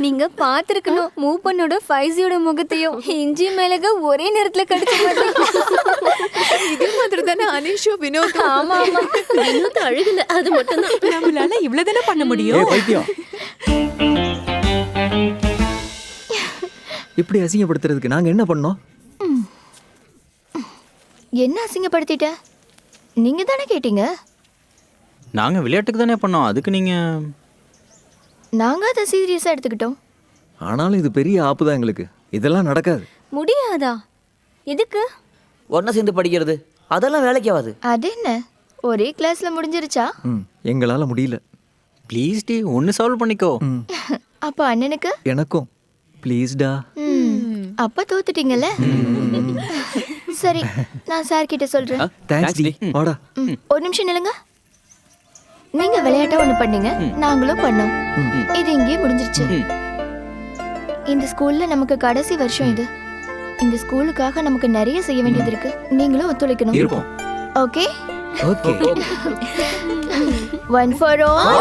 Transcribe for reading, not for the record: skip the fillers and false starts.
நீங்க பாத்துருக்கணும் மூவ் பண்ணோட 5Gயோட முகத்தையும் இஞ்சி மிளகு ஒரே நேரத்துல கடிச்ச மாதிரி. இதே மாதிரி தானே அனிஷு வினோத். ஆமா ஆமா, வினோத் அழுகல, அது மட்டும் தான். நம்மளால இவ்வளவுதானே பண்ண முடியும். பைத்தியம், இப்படி அசிங்கப்படுத்துறதுக்கு நாங்க என்ன பண்ணோம்? என்ன அசிங்கப்படுத்திட்ட? நீங்க தானே கேட்டீங்க. நாங்கள் விளையாட்டுக்கு தானே பண்ணோம், அதுக்கு நீங்கள்? நாங்க அதை சீரியஸா எடுத்துக்கிட்டோம். ஆனாலும் இது பெரிய ஆப்பு தான் எங்களுக்கு. இதெல்லாம் நடக்காது. முடியாதா? எதுக்கு? ஒன்னா சேர்ந்து படிக்கிறது அதெல்லாம் வேலைக்கு ஆகாது. அது என்ன ஒரே கிளாஸ்ல முடிஞ்சிருச்சா? எங்களால முடியல. ப்ளீஸ் டி, ஒன்று சால்வ் பண்ணிக்கோ. அப்ப அண்ணனுக்கு? எனக்கும் ப்ளீஸ்டா. அப்ப தோத்துட்டீங்கல்ல. சரி, நான் சார் கிட்ட சொல்றேன். தேங்க்ஸ் டி. வாடா. ஒரு நிமிஷம் நில்லுங்க. நீங்க விளையாட்டா ஒண்ணு பண்ணீங்க, நாங்களும் பண்ணோம். இது இங்கே முடிஞ்சிருச்சு. இந்த ஸ்கூல்ல நமக்கு கடைசி வருஷம் இது. இந்த ஸ்கூலுக்காக நமக்கு நிறைய செய்ய வேண்டியது இருக்கு. நீங்களும் ஒத்துழைக்கணும். Okay? Okay. One for all.